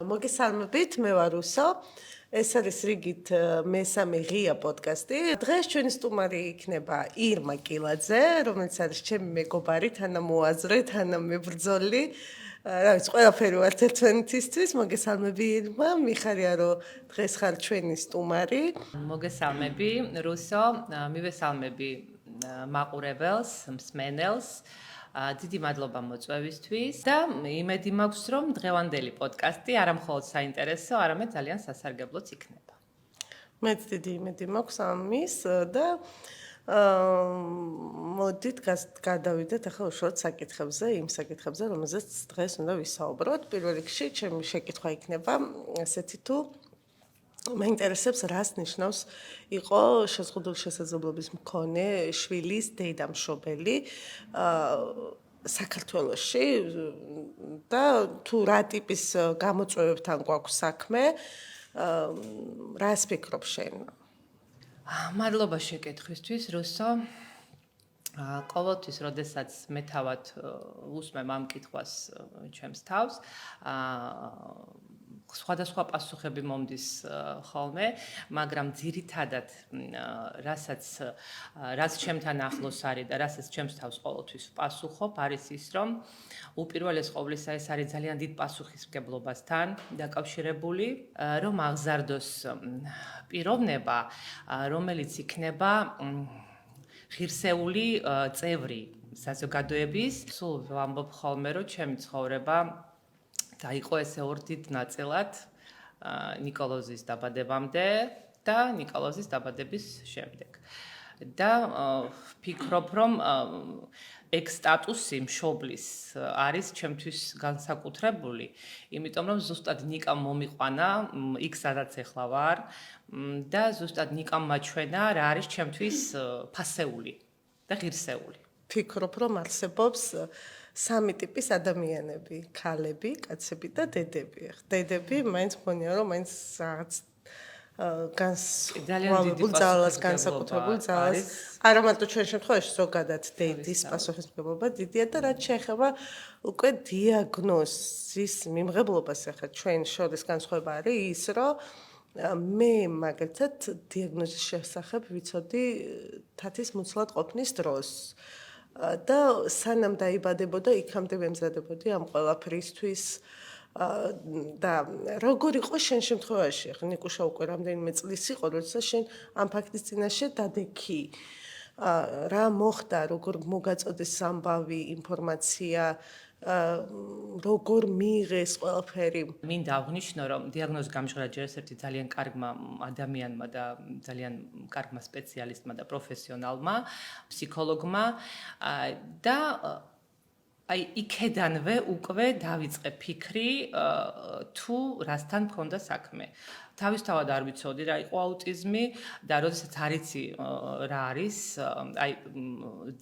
მოგესალმებით, მე ვარ რუსო. ეს არის რიგით მესამე ღია პოდკასტი. დღეს ჩვენი სტუმარი იქნება ირმა კილაძე, რომელიც არის ჩემი მეგობარი, თანამოაზრე, თანამებრძოლი. რა ვიცი, ყველაფერი ვართ ერთმანეთისთვის. მოგესალმები ირმა, მიხარია რომ დღეს ხარ ჩვენი სტუმარი. მოგესალმები რუსო, მივესალმები მაყურებელს, მსმენელს. დიდი მადლობა მოწვევისთვის და იმედი მაქვს, რომ დღევანდელი პოდკასტი არა მხოლოდ საინტერესო, არამედ ძალიან სასარგებლოც იქნება. მეც დიდი იმედი მაქვს ამის და მოდით გადავიდეთ ახლა უშუალოდ საკითხებზე, იმ საკითხებზე, რომელზეც დღეს უნდა ვისაუბროთ. პირველ რიგში, ჩემი შეკითხვა იქნება ასეთი თუ მაინტერესებს რას ნიშნავს იყო შეზღუდული შესაძლებლობის მქონე შვილის დედა-მშობელი საქართველოში და თუ რა ტიპის გამოწვევებთან გვაქვს საქმე, რას ფიქრობ შენ? მადლობა შეკითხვისთვის, რუსო. ყოველთვის, როდესაც მე თავად უსმენ ამ კითხვას ჩემს თავს, სხვადასხვა პასუხები მომდის ხოლმე, მაგრამ ძირითადად რაც ჩემთან ახლოს არის და რასაც ჩემს თავს ყოველთვის ვპასუხობ, არის ის, რომ უპირველეს ყოვლისა ეს არის ძალიან დიდ პასუხისმგებლობასთან დაკავშირებული, რომ აღზარდოს პიროვნება, რომელიც იქნება ღირსეული წევრი საზოგადოების. სულ ვამბობ ხოლმე, რომ ჩემი ცხოვრება დაიყო ესე ორ დიდ ნაწილად ნიკოლოზის დაბადებამდე და ნიკოლოზის დაბადების შემდეგ. და ვფიქრობ, რომ ეგ სტატუსი მშობლის არის ჩემთვის განსაკუთრებული, იმიტომ რომ ზუსტად ნიკამ მომიყვანა იქ სადაც ახლა ვარ და ზუსტად ნიკამ მაჩვენა რა არის ჩემთვის ფასეული და ღირსეული. ფიქრობ, რომ არსებობს სამი ტიპის ადამიანები, ქალები, კაცები და დედები. დედები მაინც მგონია, რომ მაინც რაღაც განსაკუთრებულ ძალას არა მარტო ჩვენ შემთხვევაში ზოგადად დედის პასუხისმგებლობა დიდია და რაც შეეხება უკვე დიაგნოზის მიმღებლობას, ახლა ჩვენ შორის განსხვავება არის ის, რომ მე მაგალითად დიაგნოზის შესახებ ვიცოდი თათის მუცლად ყოფნის დროს. და სანამ დაიბადებოდა, იქამდე ვემზადებოდი ამ ყველაფრისთვის და როგორ იყო შენ შემთხვევაში? ახლა ნიკუშა უკვე რამდენიმე წლის იყო, როცა შენ ამ ფაქტის წინაშე დადექი. რა მოხდა, როგორ მოგაწოდეს ამბავი, ინფორმაცია, როგორ მიიღეს ყველაფერი? მინდა აღვნიშნო, რომ დიაგნოზი გამჟღავნა ჯერ ერთ-ერთი ძალიან კარგმა ადამიანმა და ძალიან კარგმა სპეციალისტმა და პროფესიონალმა ფსიქოლოგმა და აი იქედანვე უკვე დავიწყე ფიქრი თუ რასთან მქონდა საქმე. თავისთავად არ ვიცოდი რა იყო აუტიზმი და როდესაც არ იცი რა არის, აი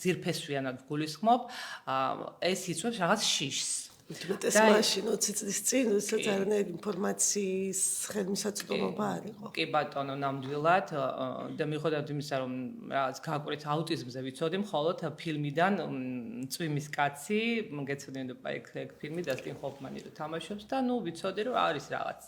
ძირფესვიანად ვგულისხმობ, ეს იწვევს რაღაც შიშს. ეს მაშინ 20 წლის წინ, როდესაც არანაირი ინფორმაციის ხელმისაწვდომობა არ იყო. კი ბატონო, ნამდვილად და მიუხედავად იმისა, რომ რაღაც გაკვირით აუტიზმზე ვიცოდი, მხოლოდ ფილმიდან წვიმის კაცი, მოგეცოდინე ეგ ფილმი დასტინ ჰოფმანი რო თამაშობს და ნუ ვიცოდი, რომ არის რაღაც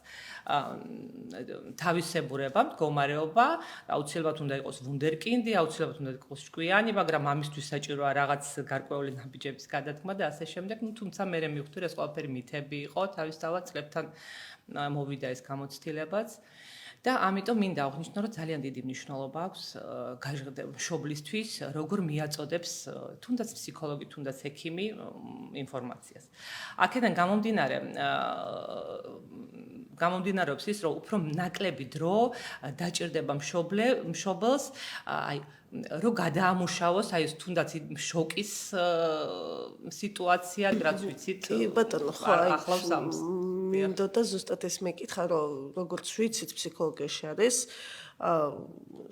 თავისებურება, მდგომარეობა, აუცილებლად უნდა იყოს ვუნდერკინდი, აუცილებლად უნდა იყოს ჭკვიანი, მაგრამ ამისთვის საჭიროა რაღაც გარკვეული ნაბიჯების გადადგმა და ასე შემდეგ, ნუ თუმცა მე მივხვდი ეს ყველაფერი მითები იყო, თავისთავად წლებთან მოვიდა ეს გამოცდილებაც და ამიტომ მინდა აღვნიშნო, რომ ძალიან დიდი მნიშვნელობა აქვს მშობლისთვის, როგორ მიაწოდებს თუნდაც ფსიქოლოგი, თუნდაც ექიმი ინფორმაციას. აქედან გამომდინარეობს ის, რომ უფრო ნაკლები დრო დაჭირდება მშობელს, აი რო გადაამუშავოს აი ეს თუნდაც შოკის სიტუაცია, რაც ვიცით. კი ბატონო, ხო, ახლავს ამს. მინდოდა ზუსტად ეს მეკითხა, რომ როგორც ვიცით ფსიქოლოგიაში არის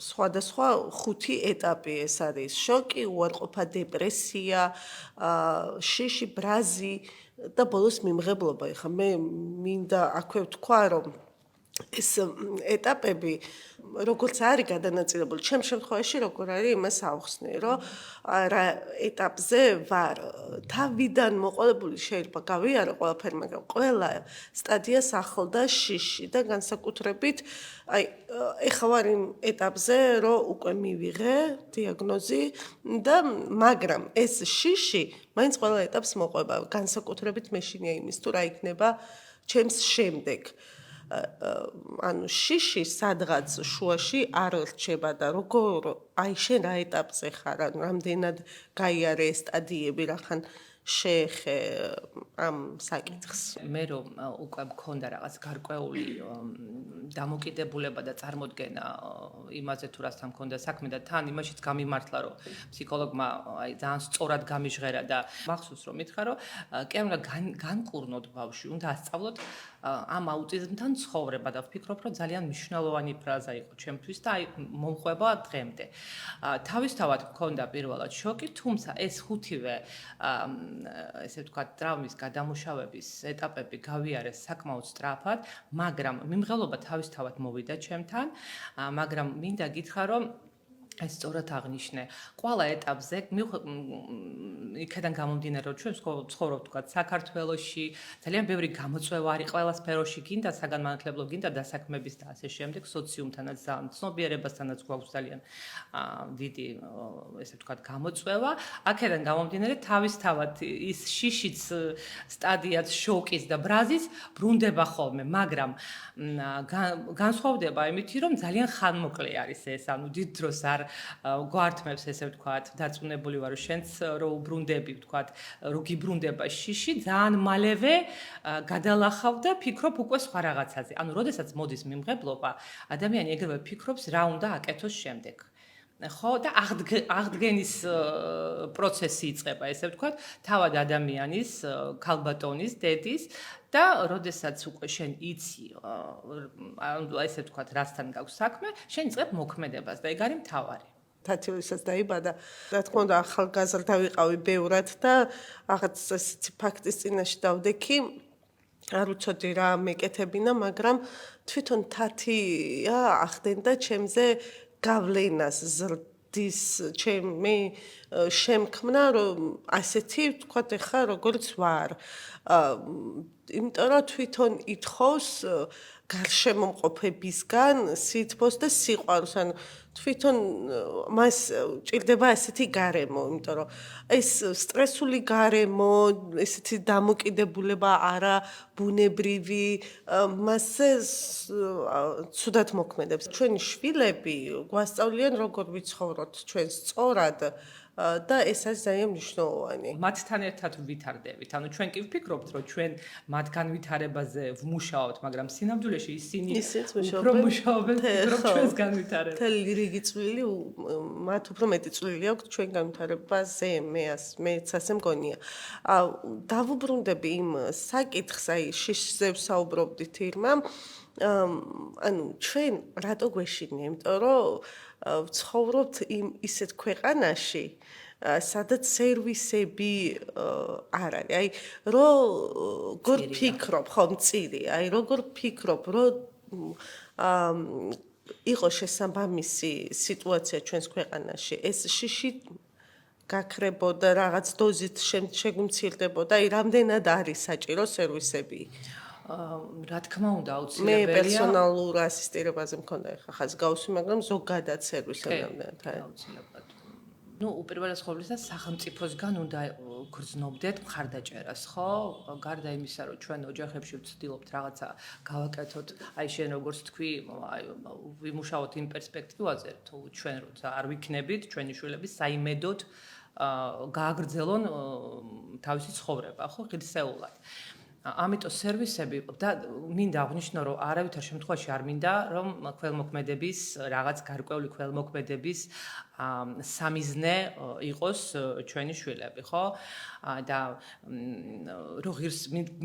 სხვადასხვა 5 ეტაპი, ეს არის შოკი, უარყოფა, დეპრესია, შიში, ბრაზი და ბოლოს მიმღებლობა. ეხლა მე მინდა აქვე ვთქვა, რომ ეს ეტაპები როგორც არის გადანაწილებული, ჩემ შემთხვევაში როგორ არის იმას ავხსნი, რომ რა ეტაპზე ვარ. თავიდან მოყოლებული შეიძლება გავიარო ყველაფერი, მაგრამ ყველა სტადიას ახლდა შიში და განსაკუთრებით ეხლა ვარ იმ ეტაპზე, რომ უკვე მივიღე დიაგნოზი და მაგრამ ეს შიში მაინც ყველა ეტაპს მოყვება, განსაკუთრებით მეშინია იმის თუ რა იქნება ჩემს შემდეგ. ანუ შიში სადღაც შუაში არ რჩება და როგორ აი შენ რა ეტაპზე ხარ, ანუ რამდენად გაიარე სტადიები, რახან შეეხე ამ საკითხს. მე რომ უკვე მქონდა რაღაც გარკვეული დამოკიდებულება და წარმოდგენა იმაზე თუ რასთან მქონდა საქმე და თან იმაშიც გამიმართლა რომ ფსიქოლოგმა აი ძალიან სწორად გამიჟღერა და მახსოვს რომ მითხრა რომ კი უნდა განკურნოთ ბავშვი, უნდა ასწავლოთ ამ აუტიზმთან ცხოვრება და ვფიქრობ რომ ძალიან მნიშვნელოვანი ფრაზა იყო ჩემთვის და აი მომყვება დღემდე. თავისთავად მქონდა პირველად შოკი, თუმცა ეს ხუთივე ესე ვთქვათ ტრავმის გადამუშავების ეტაპები გავიარე საკმაოდ სწრაფად, მაგრამ მიმღებლობა თავისთავად მოვიდა ჩემთან, მაგრამ მინდა გითხრა რომ ეს სწორად აღნიშნე. ყველა ეტაპზე იქიდან გამომდინარე რომ ჩვენ ცხოვრობთ თქვა საქართველოში, ძალიან ბევრი გამოწვევა არის ყველა სფეროში, გინდა საგანმანათლებლო, გინდა დასაქმების და ასე შემდეგ, სოციუმთანაც ძალიან ცნობიერებასთანაც გვაქვს ძალიან დიდი ესე ვთქვათ გამოწვევა. აქედან გამომდინარე თავისთავად ის შიშიც სტადიაც შოკის და ბრაზის ბრუნდება ხოლმე, მაგრამ განსხვავდება იმითი რომ ძალიან ხანმოკლე არის ეს, ანუ დიდ დროს არ გვართმევს ესე ვთქვათ, დარწმუნებული ვარ რომ შენც რო უბრუნდები ვთქვათ, რო გიბრუნდება შიში, ძალიან მალევე გადალახავ და ფიქრობ უკვე სხვა რაღაცაზე. ანუ როდესაც მოდის მიმღებლობა, ადამიანი ეგრევე ფიქრობს რა უნდა აკეთოს შემდეგ. ხო და აღდგენის პროცესი იწყება, ესე ვთქვათ, თავად ადამიანის, ქალბატონის, დედის და როდესაც უკვე შენ იცი, ანუ ესე ვთქვათ, რასთან გაქვს საქმე, შენ იწყებ მოქმედებას და ეგ არის მთავარი. თათილისაც დაიბადა, რა თქმა უნდა, ახალგაზრდა ვიყავი ბევრად და რაღაც ესეთი ფაქტის წინაშე დავდექი. არ ვიცოდი რა მეკეთებინა, მაგრამ თვითონ თათია ახდენდა ჩემზე გავლენას ზრდის ჩემი შემქმნა, რომ ასეთი ვთქვათ ეხა როგორც ვარ. იმიტომ რომ თვითონ ითხოვს გარშემომყოფებისგან სითბოს და სიყვარულს, ანუ თვითონ მას ჭირდება ასეთი გარემო, იმიტომ რომ ეს სტრესული გარემო, ესეთი დამოკიდებულება არა ბუნებრივი, მასზე ცუდად მოქმედებს. ჩვენი შვილები გვასწავლიან როგორ ვიცხოვროთ ჩვენ სწორად და ეს არის ძალიან მნიშვნელოვანი. მათთან ერთად ვითარდებით. ანუ ჩვენ კი ვფიქრობთ, რომ ჩვენ მათგან ვითარებაზე ვმუშაობთ, მაგრამ სინამდვილეში ისინი უფრო მუშაობენ, ვფიქრობ ჩვენს განვითარებაზე. მთელი რიგი წვლილი, მათ უფრო მეტი წვლილი აქვს ჩვენ განვითარებაზე, მეც ასე მგონია. დავუბრუნდები იმ საკითხს, აი შიშზე ვსაუბრობდით ირმა, ანუ ჩვენ რატო გვეშინია, იმიტომ რომ ვცხოვრობთ ისეთ ქვეყანაში, სადაც სერვისები არ არის. აი, როგორ ფიქრობ, ხო, მწირი, აი, როგორ ფიქრობ, რომ იყოს შესაბამისი სიტუაცია ჩვენს ქვეყანაში, ეს შიში გაქრებოდა, რაღაც დოზით შეგვიმცირდებოდა, აი, რამდენად არის საჭირო სერვისები? რა თქმა უნდა, მე აუცილებელია. პერსონალურ ასისტირებაზე მქონდა ახლა ხაზგაუსი, მაგრამ ზოგადად სერვისებამდე. აუცილებლად. ну, უპირველეს ყოვლისა, სახელმწიფოსგან უნდა გრძნობდეთ მხარდაჭერას, ხო? გარდა იმისა, რომ ჩვენ ოჯახებში ვცდილობთ რაღაცა გავაკეთოთ, აი შენ როგორც თქვი, აი ვიმუშაოთ იმ პერსპექტივაზე, თუ ჩვენ როცა არ ვიქნებით, ჩვენი შვილები საიმედოდ გააგრძელონ თავისი ცხოვრება, ხო, ღირსეულად. ამიტომ სერვისები და მინდა აღნიშნო, რომ არავითარ შემთხვევაში არ მინდა, რომ ქველმოქმედების რაღაც გარკვეული ქველმოქმედების სამიზნე იყოს ჩვენი შვილები, ხო? და რო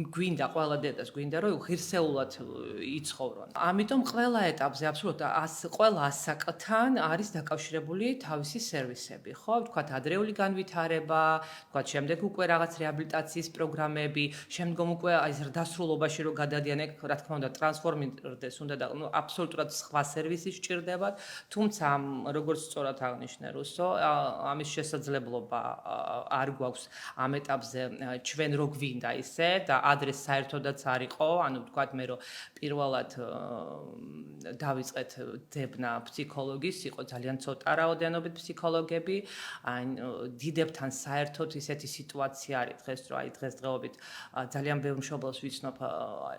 გვინდა ყველა დედას გვინდა რომ ღირსეულად იცხოვრონ. ამიტომ ყველა ეტაპზე აბსოლუტურად ყველა ასაკთან არის დაკავშირებული თავისი სერვისები, ხო? ვთქვათ, ადრეული განვითარება, ვთქვათ, შემდეგ უკვე რაღაც რეაბილიტაციის პროგრამები, შემდგომ უკვე აი ეს დასრულობაში რო გადადიან, ეგ რა თქმა უნდა ტრანსფორმირდეს უნდა და აბსოლუტურად სხვა სერვისი სჭირდებათ, თუმცა როგორც სწორად აღნიშნე რუსო, ამის შესაძლებლობა არ გვაქვს ამ ეტაპზე ჩვენ რო გვინდა ისე და ადრეს საერთოდაც არ იყო, ანუ ვთქვათ მე რომ პირველად დავიწყეთ ძებნა ფსიქოლოგის, იყო ძალიან ცოტა რაოდენობით ფსიქოლოგები, დიდებთან საერთოდ ისეთი სიტუაცია არის დღეს, რომ აი დღესდღეობით ძალიან ბევრ მშობელს ვიცნობ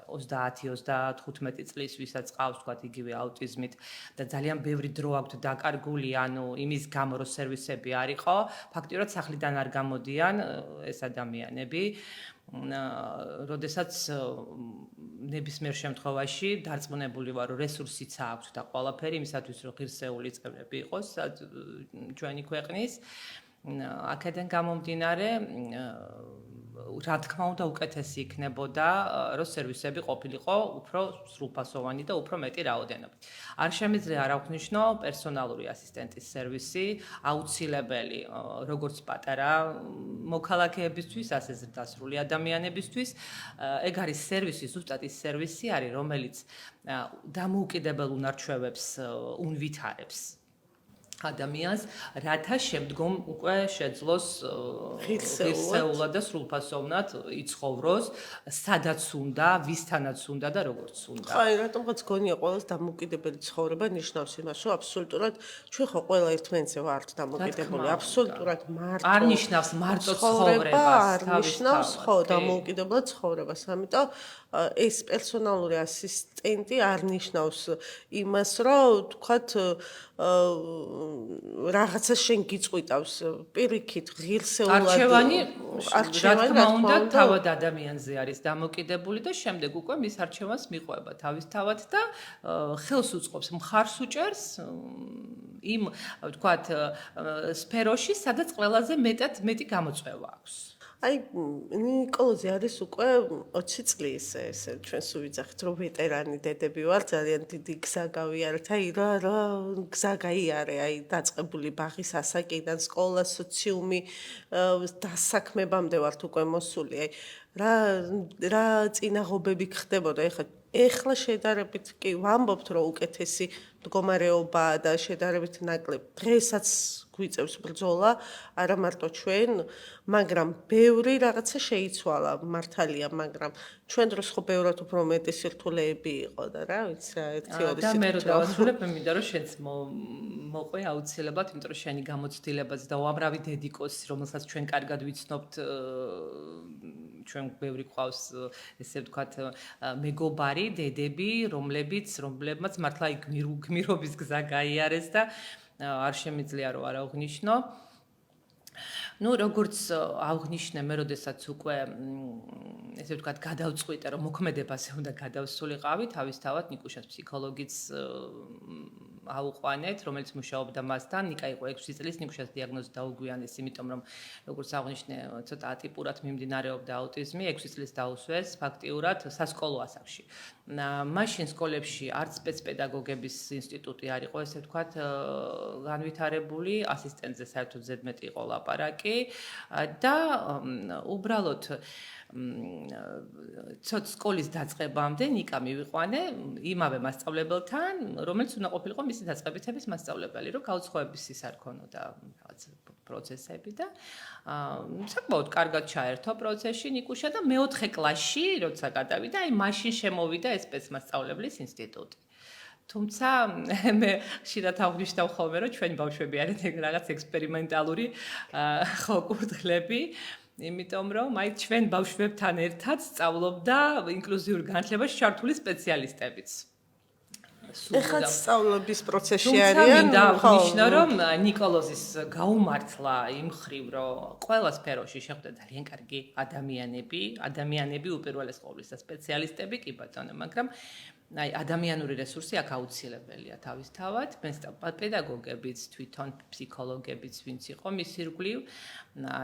30-35 წლის, ვისაც ყავს ვთქვათ იგივე აუტიზმით და ძალიან ბევრი დრო აქვთ დაკარგული, ანუ იმის გამო რომ სერვისები არ იყო, ფაქტიურად სახლიდან არ გამოდიან ეს ადამიანები. როდესაც ნებისმიერ შემთხვევაში დარწმუნებული ვარ, რომ რესურსიც აქვს და ყველაფერი იმისათვის, რომ ღირსეული წევრები იყოს ჩვენი ქვეყნის. აქედან გამომდინარე, რა თქმა უნდა, უკეთესი იქნებოდა, რომ სერვისები ყოფილიყო უფრო სრულფასოვანი და უფრო მეტი რაოდენობით. არ შემიძლია არ აღნიშნო პერსონალური ასისტენტის სერვისი, აუცილებელი როგორც პატარა მოქალაქეებისთვის, ასე ზრდასრული ადამიანებისთვის. ეგ არის სერვისი, ზუსტად ის სერვისი არის, რომელიც დამოუკიდებელ უნარჩვევებს უნვითარებს ადამიანს, რათა შემდგომ უკვე შეძლოს ღირსეულად და სრულფასოვნად იცხოვროს, სადაც უნდა, ვისთანაც უნდა და როგორც უნდა. ხო, რატომღაც გონია ყველას დამოუკიდებელი ცხოვრება ნიშნავს იმას, რომ აბსოლუტურად ჩვენ ხო ყველა ერთმანეთზე ვართ დამოუკიდებელი, აბსოლუტურად მარტო. არ ნიშნავს მარტო ცხოვრებას, არ ნიშნავს ხო დამოუკიდებლად ცხოვრებას. ამიტომ ეს პერსონალური ასისტენტი არ ნიშნავს იმას, რომ თქვათ რაღაცა შენ გიწყვიტავს პირიქით ღირსეულად არჩევანი რა თქმა უნდა თავად ადამიანზე არის დამოკიდებული და შემდეგ უკვე მის არჩევანს მიყვება თავისთავად და ხელს უწყობს მხარს უჭერს იმ ვთქვათ სფეროში სადაც ყველაზე მეტი გამოწვევა აქვს. აი ნიკოლოზი არის უკვე 20 წლის ესე ჩვენ სულ ვიძახით რომ ვეტერანი დედები ვარ ძალიან დიდი გზა გავიარეთ აი რა გზა გაიარე აი დაწყებული ბაღის ასაკიდან სკოლა სოციუმი დასაქმებამდე ვართ უკვე მოსული აი რა წინაღობები ხდებოდა ეხლა შედარებით კი ვამბობთ რომ უკეთესი მდგომარეობაა და შედარებით ნაკლებ დღესაც გვიწევს ბრძოლა არა მარტო ჩვენ მაგრამ ბევრი რაღაცა შეიცვალა მართალია მაგრამ ჩვენ დროს ხო ბევრად უფრო მეტი სირთულეები იყო და რა ვიცი რა ერთი ორი და მე რო დავასრულებ მე მინდა რომ შენც მოყვე აუცილებლად იმიტომ რომ შენი გამოცდილებაც და უამრავი დედიკოსი რომელსაც ჩვენ კარგად ვიცნობთ ჩვენ ბევრი ყავს ესე ვთქვათ მეგობარი დედები რომლებმაც მართლა გმირობის გზა გაიარეს და არ შემიძლია რომ არ აღნიშნო. Ну, როგორც აღნიშნე მე, როდესაც უკვე ესე ვთქვათ, გადავწყვიტე, რომ მოქმედებაზე უნდა გადავსულიყავი, თავისთავად ნიკუშას ფსიქოლოგიც აუყვანეთ, რომელიც მუშაობდა მასთან. ნიკა იყო 6 წლის, ნიკუშას დიაგნოზი დაუგვიანეს, იმიტომ რომ როგორც აღნიშნე, ცოტა ატიპურად მიმდინარეობდა აუტიზმი, 6 წლის დაუსვეს ფაქტიურად სასკოლო ასაკში. მაშინ სკოლებში არც სპეცპედაგოგების ინსტიტუტი არ იყო, ესე ვთქვათ, განვითარებული, ასისტენტზე საერთოდ ზედმეტი იყო ლაპარაკი და უბრალოდ ცოტ სკოლის დაწყებამდე ნიკა მივიყვანე იმავე მასწავლებელთან, რომელიც უნდა ყოფილიყო მისი დაწყებითების მასწავლებელი, რომ გაუცხოების ის არ ქონოდა რაღაც პროცესები და საკმაოდ კარგად ჩაერთო პროცესში ნიკუშა და მე-4 კლასში, როცა გადავიდა, აი მაშინ შემოვიდა ეს სპეცმასწავლებლის ინსტიტუტი. თუმცა მე ხშირად აღნიშნავ ხოლმე, რომ ჩვენი ბავშვები არიან რაღაც ექსპერიმენტალური ხო კურდღლები, იმიტომ რომ აი ჩვენ ბავშვებთან ერთად სწავლობდა ინკლუზიურ განათლებაში ჩართული სპეციალისტებიც. ეხლა სწავლების პროცესში არიან. არიან. თუმცა მინდა აღნიშნო, რომ ნიკოლოზის გაუმართლა იმ ხრივ, რომ ყველა სფეროში შეხვდა ძალიან კარგი ადამიანები უპირველეს ყოვლისა სპეციალისტები კი ბატონო, მაგრამ აი ადამიანური რესურსი აქ აუცილებელია თავისთავად, პედაგოგებიც, თვითონ ფსიქოლოგებიც, ვინც იყო მის ირგვლივ,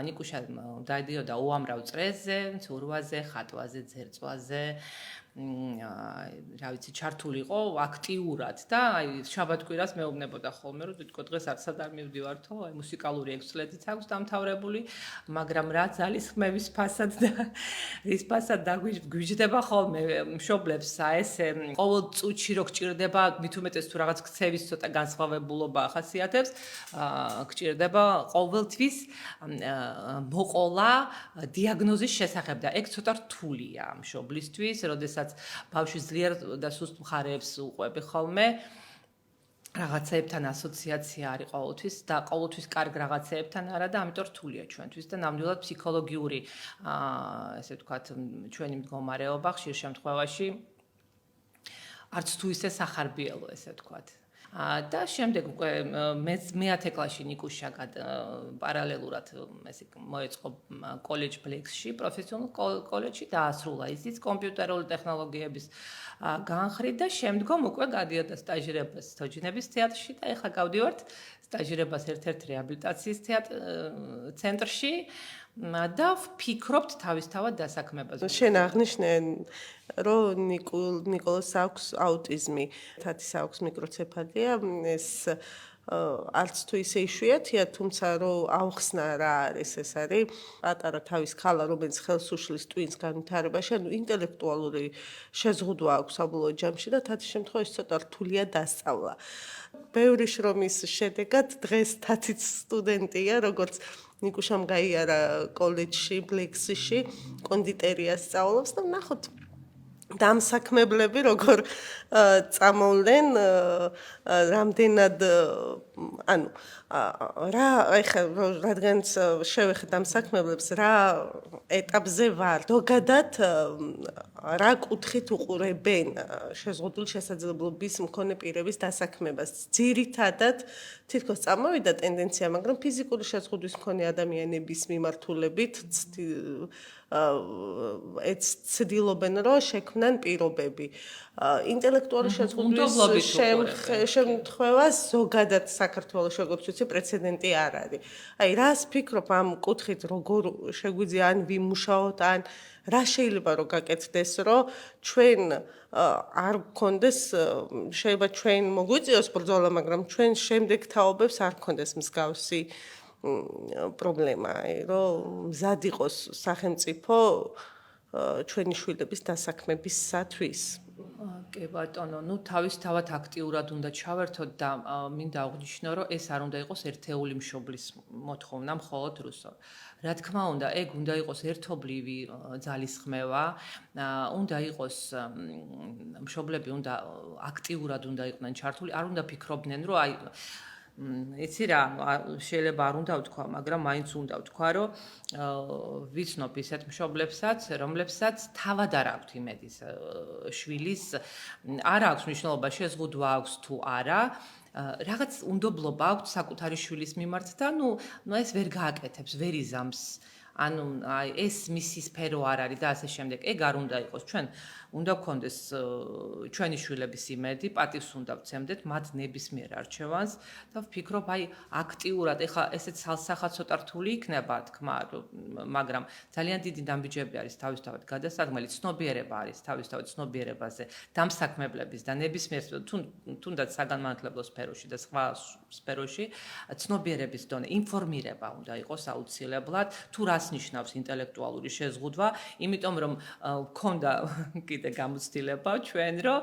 ნიკუშა დაიდიოდა უამრავ წრეზე, ცურვაზე, ხატვაზე, ძერწვაზე, რა ვიცი, ჩართული იყო აქტიურად და აი შაბათ-კვირას მეუბნებოდა ხოლმე, რომ თვითონ დღეს არცად არ მივდივართო, აი მუსიკალური ექსლედიც აქვს დამთავრებული, მაგრამ რა ძალისხმევის ფასად და რის ფასად დაგვიჯდება ხოლმე მშობლებს ესე ყოველ წუთში რო გჭირდება, მით უმეტეს თუ რაღაც ქცევის ცოტა განსხვავებულობა ახასიათებს, გჭირდება ყოველთვის მოყოლა დიაგნოზის შესახებ და ეგ ცოტა რთულია მშობლისთვის, როდესაც ბავშვი ძლიერ და სუსტ მხარეებს უყვები ხოლმე რაღაცეებთან ასოციაცია არის ყოველთვის და ყოველთვის კარგ რაღაცეებთან არა და ამიტომ რთულია ჩვენთვის და ნამდვილად ფსიქოლოგიური ესე ვთქვათ ჩვენი მდგომარეობა ხშირ შემთხვევაში არც თუ ისე სახარბიელო ესე ვთქვათ. და შემდეგ უკვე მე-10 კლასში ნიკუშა პარალელურად ესე მოეწყო კოლეჯ ბლექსში, პროფესიონალ კოლეჯში დაასრულა ისიც კომპიუტერული ტექნოლოგიების განხრით და შემდგომ უკვე გადიოდა სტაჟირებას თოჯინების თეატრში და ეხლა გავდივართ სტაჟირებას ერთ-ერთ რეაბილიტაციის ცენტრში და ვფიქრობთ თავისთავად დასაქმებაზე. შენ აღნიშნე, რომ ნიკოლას აქვს აუტიზმი, თათის აქვს მიკროცეფალია, ეს არც თუ ისე იშვიათია, თუმცა რომ ავხსნა რა არის, ეს არის პატარა თავის ქალა, რომელიც ხელს უშლის ტვინს განვითარებაში, ანუ ინტელექტუალური შეზღუდვა აქვს საბოლოო ჯამში და თათის შემთხვევაში ცოტა რთულია დასწავლა. ბევრი შრომის შედეგად დღეს თათიც სტუდენტია, როგორც ნიკუშამ გაიარა კოლეჯში, ბლექსში, კონდიტერიას სწავლობს და ნახოთ დამსაქმებლები როგორ წამოვლენ რამდენად ანუ რა ეხლა რადგანაც შევეხეთ დამსაქმებლებს რა ეტაპზე ვარ ზოგადად რა კუთხით უყურებენ შეზღუდული შესაძლებლობის მქონე პირების დასაქმებას ძირითადად თითქოს წამოვიდა ტენდენცია მაგრამ ფიზიკური შეზღუდვის მქონე ადამიანების მიმართულებით ცდილობენ რომ შექმნან პირობები ინტელექტუალური შეზღუდვის შემთხვევას ზოგადად საქართველოს როგორც ვიცი პრეცედენტი არ არის. აი რას ფიქრობ ამ კუთხით როგორ შეგვიძლია ან ვიმუშაოთ ან რა შეიძლება რომ გაკეთდეს რომ ჩვენ არ გქონდეს შეიძლება ჩვენ მოგვიწიოს ბრძოლა მაგრამ ჩვენ შემდეგ თაობებს არ გქონდეს მსგავსი პრობლემა, რომ მზად იყოს სახელმწიფო ჩვენი შვილების დასაქმებისათვის. კი ბატონო, ნუ თავისთავად აქტიურად უნდა ჩავერთოთ და მინდა აღვნიშნო, რომ ეს არ უნდა იყოს ერთეული მშობლის მოთხოვნა მხოლოდ რუსო. რა თქმა უნდა, ეგ უნდა იყოს ერთობლივი ძალისხმევა, უნდა იყოს მშობლები უნდა აქტიურად უნდა იყვნენ ჩართული, არ უნდა ფიქრობდნენ, რომ აი იცი რა, შეიძლება არ უნდა ვთქვა, მაგრამ მაინც უნდა ვთქვა, რომ ვიცნობ ისეთ მშობლებსაც, რომლებსაც თავად არ აქვთ იმედის შვილის, არ აქვს მნიშვნელობა შეზღუდვა აქვს თუ არა, რაღაც უნდობლობა აქვს საკუთარი შვილის მიმართ და ნუ ეს ვერ გააკეთებს, ვერ იზამს. ანუ აი ეს მისი სფერო არ არის და ასე შემდეგ. ეგ არ უნდა იყოს ჩვენ უნდა გქონდეს ჩვენი შვილების იმედი, პატივს უნდა ვცემდეთ მათ ნებისმიერ არჩევანს და ვფიქრობ აი აქტიურად ეხლა ესეც სალსახა ცოტა რთული იქნება თქმა, მაგრამ ძალიან დიდი დამბიჯები არის თავისთავად გადასაგმელი, ცნობიერება არის თავისთავად ცნობიერებაზე, დამსაქმებლების და ნებისმიერ თუნდაც საგანმანათლებლო სფეროში და სხვა სფეროში ცნობიერების დონე, ინფორმირება უნდა იყოს აუცილებლად თუ რას ნიშნავს ინტელექტუალური შეზღუდვა, იმიტომ რომ გქონდა კიდე გამოცდილება ჩვენ რომ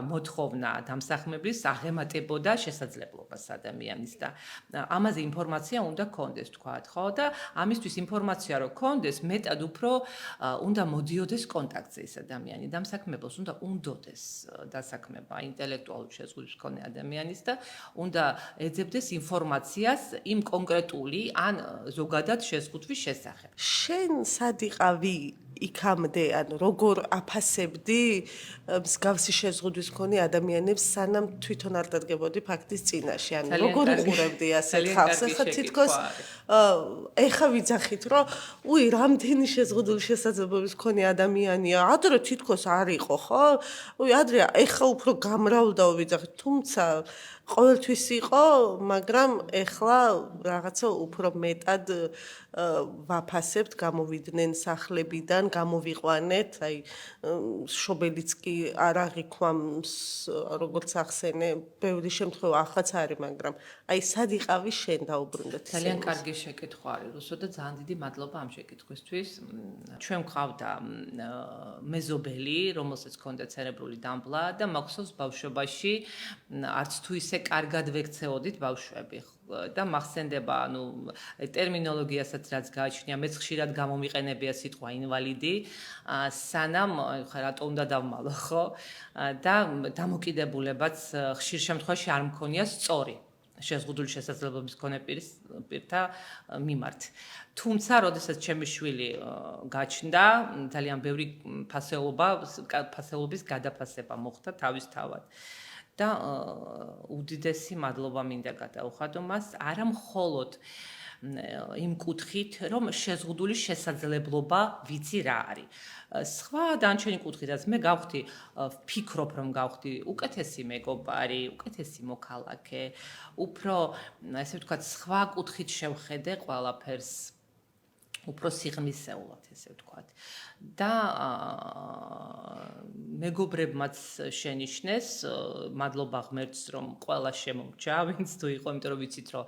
მოთხოვნა დამსაქმებლის აღემატებოდა შესაძლებლობას ადამიანის და ამაზე ინფორმაცია უნდა გქონდეს თქვათ, ხო? და ამისთვის ინფორმაცია რომ გქონდეს, მეტად უფრო უნდა მოდიოდეს კონტაქტზე ეს ადამიანი, დამსაქმებელს უნდა უნდოდეს დასაქმება ინტელექტუალური შეზღუდვის მქონე ადამიანის და უნდა ეძებდეს ინფორმაციას იმ კონკრეტული ან ზოგადად შეზღუდვის შესახებ. სახე. შენ სად იყავი იქამდე, ანუ როგორ აფასებდი მსგავსი შეზღუდვის მქონე ადამიანებს, სანამ თვითონ არ დადგებოდი ფაქტის წინაშე, ანუ როგორ უყურებდი ასეთ ხალხს? ახლა თითქოს ეხა ვიძახით, რომ უი, რამდენი შეზღუდული შესაძლებლობის მქონე ადამიანია, ადრე თითქოს არ იყო, ხო? უი, ადრე ეხა უფრო გამრავლდაო ვიძახით, თუმცა ყოველთვის იყო, მაგრამ ეხლა რაღაცა უფრო მეტად ვაფასებთ, გამოვიდნენ სახლებიდან, გამოვიყვანეთ, აი შობელიც კი არ აღიქვამს, როგორც ახსენე, ბევრი შემთხვევა ახაც არის, მაგრამ აი სად იყავი შენ დაუბრუნდეთ? ძალიან კარგი შეკითხვა არის, რუსო და ძალიან დიდი მადლობა ამ შეკითხვისთვის. ჩვენ გვყავდა მეზობელი, რომელსაც ჰქონდა ცერებრული დამბლა და მახსოვს ბავშვობაში არც თუ ისე კარგად ვექცეოდით ბავშვები და მახსენდება, ანუ ტერმინოლოგიასაც რაც გააჩნია, მეც ხშირად გამომიყენებია სიტყვა ინვალიდი, სანამ ხა რატო უნდა დავმალო, ხო? და დამოკიდებულებაც ხშირ შემთხვევაში არ მქონია სწორი შეზღუდული შესაძლებლობის მქონე პირთა მიმართ. თუმცა, როდესაც ჩემი შვილი გაჩნდა, ძალიან ბევრი ფასეულობის გადაფასება მოხდა თავისთავად. და უდიდესი მადლობა მინდა გადაუხადო მას, არა მხოლოდ იმ კუთხით, რომ შეზღუდული შესაძლებლობა ვიცი რა არის. სხვა დანარჩენი კუთხითაც მე გავხდი, ვფიქრობ, რომ გავხდი უკეთესი მეგობარი, უკეთესი მოქალაქე, უფრო, ესე ვთქვათ, სხვა კუთხით შევხედე ყველაფერს, უფრო სიღრმისეულად, ესე ვთქვათ. და მეგობრებმაც შენიშნეს, მადლობა ღმერთს, რომ ყველა შემომჭა, ვინც თუ იყო, იმიტომ რომ ვიცით, რომ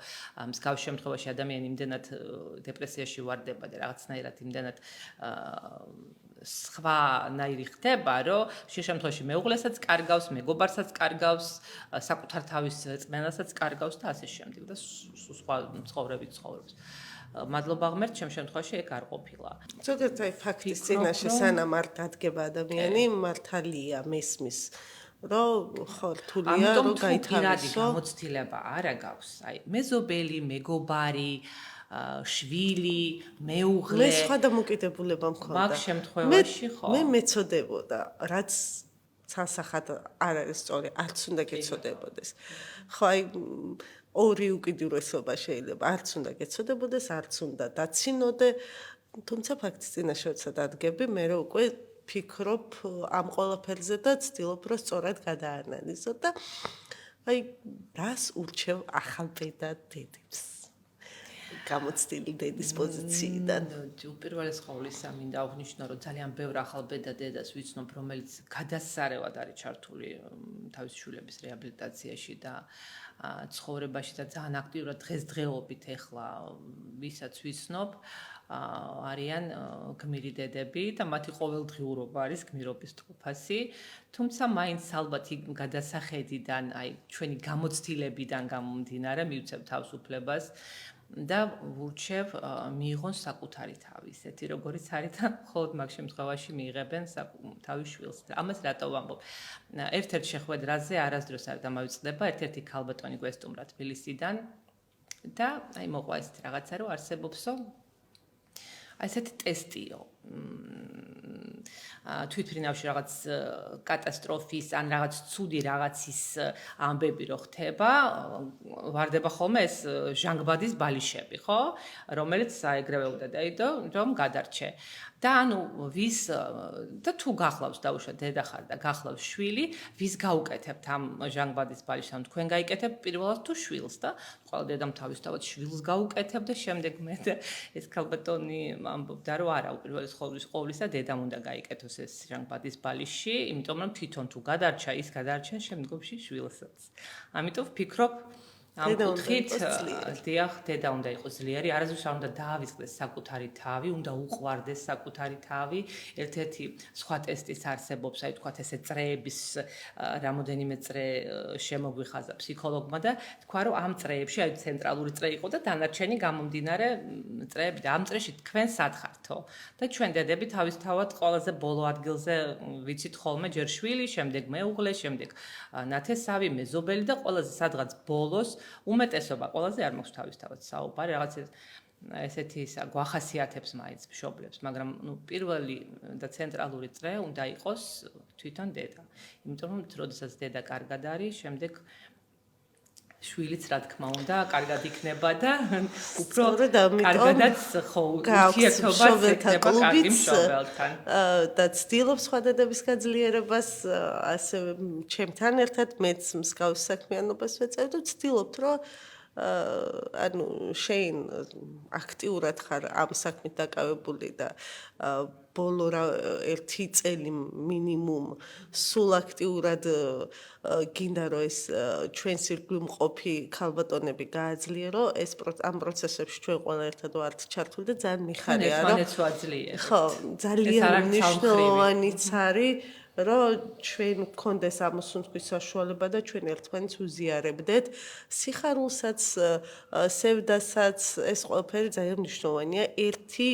მსგავს შემთხვევაში ადამიანი იმდენად დეპრესიაში ვარდება და რაღაცნაირად იმდენად სხვანაირი ხდება, რომ შე შემთხვევაში მეუღლესაც კარგავს, მეგობარსაც კარგავს, საკუთარ თავის წმენასაც კარგავს და ასე შემდეგ და სხვა ცხოვრებით ცხოვრობს. მადლობა ღმერთს, ჩემ შემთხვევაში ეგ არ ყოფილა. ზოგადად აი ფაქტის წინაშე სანამ არ დადგება ადამიანი, მართალია მესმის, რომ ხო რთულია რომ გაითავისო. გამოცდილება არ აგავს. აი მეზობელი, მეგობარი, შვილი, მეუღლე. მე სხვა დამოკიდებულება მქონდა. მაგ შემთხვევაში ხო. მე მეწოდებოდა, რაც სასახად არ არის სწორი, არც უნდა გეწოდებოდეს. ხო აი ორი უკიდურესობა შეიძლება, არც უნდა გეწოდებოდეს, არც უნდა დაცინოდე, თუმცა ფაქტის წინაშე როცა დადგები, მე უკვე ფიქრობ ამ ყველაფერზე და ცდილობ, რომ სწორად გადაანალიზო და აი რას ურჩევ ახალ ბედად დედებს. გამოცდილი დედის პოზიციიდან. უპირველეს ყოვლისა მინდა აღნიშნო, რომ ძალიან ბევრ ახალ ბედა დედას ვიცნობ, რომელიც გადასარევად არის ჩართული თავის შვილების რეაბილიტაციაში და ცხოვრებაში და ძალიან აქტიურად დღესდღეობით ეხლა ვისაც ვიცნობ, არიან გმირი დედები და მათი ყოველდღიურობა არის გმირობის ტყუპასი, თუმცა მაინც ალბათ გადასახედიდან, აი ჩვენი გამოცდილებიდან გამომდინარე მივცემ თავისუფლებას და ვურჩევ მიიღონ საკუთარი თავი, ისეთი როგორიც არის და მხოლოდ მაგ შემთხვევაში მიიღებენ თავის შვილს. ამას რატო ვამბობ? ერთ-ერთ შეხვედრაზე არასდროს არ დამავიწყდება, ერთ-ერთი ქალბატონი გვესტუმრა თბილისიდან და აი მოყვა ესეთი რაღაცა, რომ არსებობსო აი ესეთი ტესტიო. თვითფრინავში რაღაც კატასტროფის ან რაღაც ცუდი რაღაცის ამბები რო ხდება, ვარდება ხოლმე ეს ჟანგბადის ბალიშები, ხო? რომელიც აეგრევებდა და რომ გადარჩე. და ანუ ვის და თუ გახლავს დაუშვათ დედა ხარ და გახლავს შვილი, ვის გაუკეთებთ ამ ჟანგბადის ბალიშს? ანუ თქვენ გაიკეთებთ პირველად თუ შვილს და ყველა დედამ თავისთავად შვილს გაუკეთებ და შემდეგ მე და ეს ქალბატონი ამბობდა რომ არა, უპირველეს ყოვლისა დედამ უნდა გაიკეთოს ეს ჟანგბადის ბალიში, იმიტომ რომ თვითონ თუ გადარჩა, ის გადარჩენ შემდგომში შვილსაც. ამიტომ ვფიქრობ ამ კუთხით დიახ, დედა უნდა იყოს ძლიერი, არასდროს არ უნდა დაავიწყდეს საკუთარი თავი, უნდა უყვარდეს საკუთარი თავი. ერთ-ერთი სხვა ტესტის არსებობს, აი თქვათ ესე წრეების რამოდენიმე წრე შემოგვიხაზა ფსიქოლოგმა და თქვა რომ ამ წრეებში, აი ცენტრალური წრე იყო და დანარჩენი გამომდინარე წრეები და ამ წრეში თქვენ სათხართო და ჩვენ დედები თავისთავად ყველაზე ბოლო ადგილზე ვიცით ხოლმე ჯერ შვილი, შემდეგ მეუღლე, შემდეგ ნათესავი, მეზობელი და ყველაზე სადღაც ბოლოს უმეტესობა ყველაზე არ მაქვს თავისთავად საუბარი, რაღაც ესეთი გვახასიათებს მაინც მშობლებს, მაგრამ პირველი და ცენტრალური წრე უნდა იყოს თვითონ დედა. იმიტომ რომ როდესაც დედა კარგად არის, შემდეგ შვილიც რა თქმა უნდა კარგად იქნება და უფრო კარგადაც ურთიერთობა ექნება კარგი მშობელთან. და ცდილობს სხვა დედების გაძლიერებას, ასევე ჩემთან ერთად მეც მსგავს საქმიანობას ვეწევ და ვცდილობთ რომ ანუ შენ აქტიურად ხარ ამ საქმით დაკავებული და ბოლო 1 წელი მინიმუმ სულ აქტიურად გინდა რომ ეს ჩვენს ირგვლივ მყოფი ქალბატონები გააძლიერო ეს ამ პროცესებში ჩვენ ყველა ერთად ვართ ჩართული და ძალიან მიხარია რომ ხო ძალიან მნიშვნელოვანიც არის რომ ჩვენ გქონდეს ამოსუნთქვის საშუალება და ჩვენ ერთმანეთს უზიარებდეთ სიხარულსაც სევდასაც ეს ყველაფერი ძალიან მნიშვნელოვანია ერთი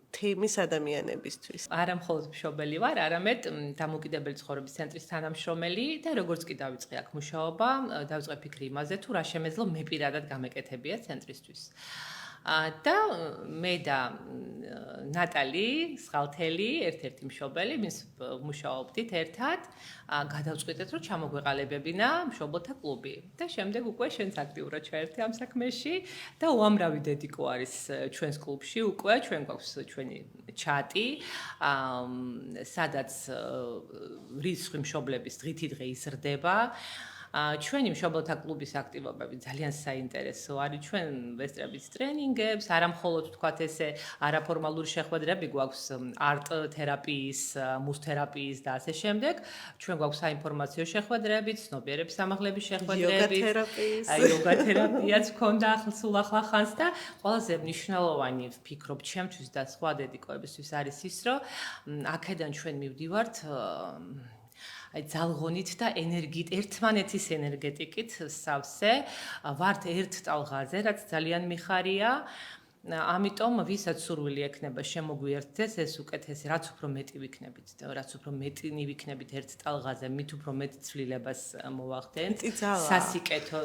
თემის ადამიანებისთვის. არა მხოლოდ მშობელი ვარ, არამედ დამოუკიდებელი ცხოვრების ცენტრის თანამშრომელი და როგორც კი დავიწყე აქ მუშაობა, დავიწყე ფიქრი იმაზე, თუ რა შემეძლო მე პირადად გამეკეთებია ცენტრისთვის. და მე და ნატალი სხალთელი, ერთ-ერთი მშობელი, მის მუშაობდით ერთად, გადავწყვიტეთ, რომ ჩამოგვეყალებებინა მშობელთა კლუბი. და შემდეგ უკვე შენც აქტიურად ჩაერთე ამ საქმეში და უამრავი დედიკო არის ჩვენს კლუბში, უკვე ჩვენ გვაქვს ჩვენი ჩატი, სადაც რიცხვი მშობლების დღითი დღე იზრდება. ჩვენი მშობელთა კლუბის აქტივობები ძალიან საინტერესო არის. ჩვენ ვესწრებით ტრენინგებს, არა მხოლოდ თქვათ ესე არაფორმალური შეხვედრები გვაქვს არტ თერაპიის, მუსთერაპიის და ასე შემდეგ. ჩვენ გვაქვს საინფორმაციო შეხვედრები, ცნობიერების სამაღლების შეხვედრები, იოგა თერაპიაც გქონდა სულ ახლახანს და ყველაზე მნიშვნელოვანი ვფიქრობ ჩემთვის და სხვა დედიკოებისთვის არის ის, რომ აქედან ჩვენ მივდივართ აი ძალღონით და ენერგიით, ერთმანეთის ენერგეტიკით სავსე, ვართ ერთ ტალღაზე, რაც ძალიან მიხარია. ამიტომ ვისაც სურვილი ექნება შემოგვიერთდეს ეს უკეთესი, რაც უფრო მეტი ვიქნებით და რაც უფრო მეტი ვიქნებით ერთ ტალღაზე, მით უფრო მეტ ცვლილებას მოვახდენთ. სასიკეთო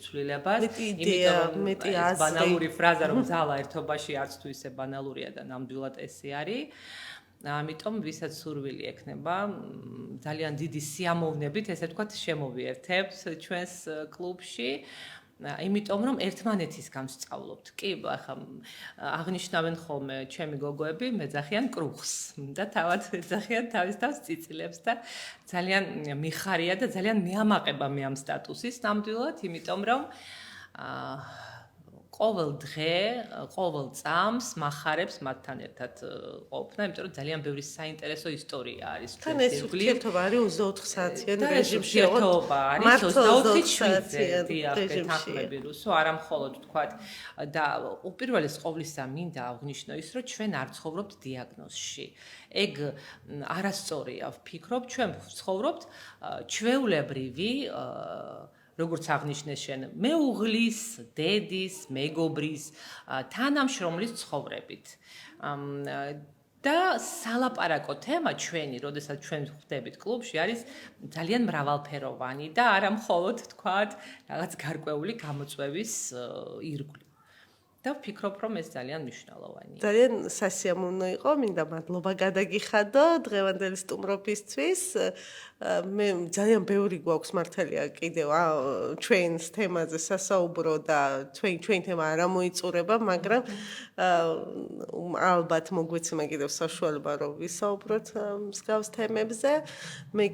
ცვლილებას. იმიტომ მეტი აზრი. ბანალური ფრაზა რომ ძალა ერთობაში არც თუ ისე ბანალურია და ნამდვილად ესე არის. ამიტომ ვისაც სურვილი ექნება ძალიან დიდი სიამოვნებით ესე ვთქვათ შემოვიერთებთ ჩვენს კლუბში იმიტომ რომ ერთმანეთისგან ვსწავლობთ. კი, ახლა აღნიშნავენ ხოლმე ჩემი გოგოები მეძახიან კრუხს და თავად ეძახიან თავის თავს ციცილებს და ძალიან მიხარია და ძალიან მეამაყება მე ამ სტატუსის ნამდვილად, იმიტომ რომ ყოველ დღე, ყოველ წამს מחარებს მათთან ერთად ყოფნა, იმიტომ რომ ძალიან ბევრი საინტერესო ისტორია არის ჩვენს ირგვლივ. თან ეს ურთიერთობა არის 24 საათიანი რეჟიმში. ურთიერთობა არის 24 საათიანი რეჟიმში. რუსო არა მხოლოდ თქვათ და უპირველეს ყოვლისა მინდა აღვნიშნო ის, რომ ჩვენ არ ცხოვრობთ დიაგნოზში. ეგ არასწორია, ვფიქრობ, ჩვენ ცხოვრობთ ჩვეულებრივი როგორც აღნიშნეს შენ, მეუღლის, დედის, მეგობრის, თანამშრომლის ცხოვრებით. და სალაპარაკო თემა ჩვენი, როდესაც ჩვენ ვხვდებით კლუბში, არის ძალიან მრავალფეროვანი და არა მხოლოდ თქვათ, რაღაც გარკვეული გამოწვევის ირგვლივ. და ვფიქრობ, რომ ეს ძალიან მნიშვნელოვანია. ძალიან სასიამოვნო იყო, მინდა მადლობა გადაგიხადო დღევანდელი სტუმრობისთვის. მე ძალიან ბევრი გვაქვს მართალია კიდევ ჩვენს თემაზე სასაუბრო და ჩვენ თემა არ მოიწურება, მაგრამ ალბათ მოგვეცემა კიდევ საშუალება რომ ვისაუბროთ მსგავს თემებზე. მე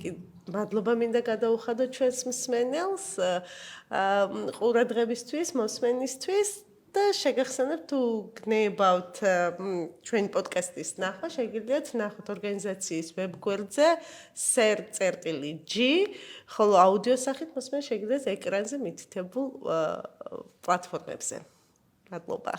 მადლობა მინდა გადაუხადო ჩვენს მსმენელს ყურადღებისთვის, მოსმენისთვის. და შეგახსენებთ თუ გნებავთ ჩვენი პოდკასტის ნახვა, შეგიძლიათ ნახოთ ორგანიზაციის ვებგვერდზე ser.g, ხოლო აუდიო სახით მოსმენა შეგიძლიათ ეკრანზე მითითებულ პლატფორმებზე. მადლობა.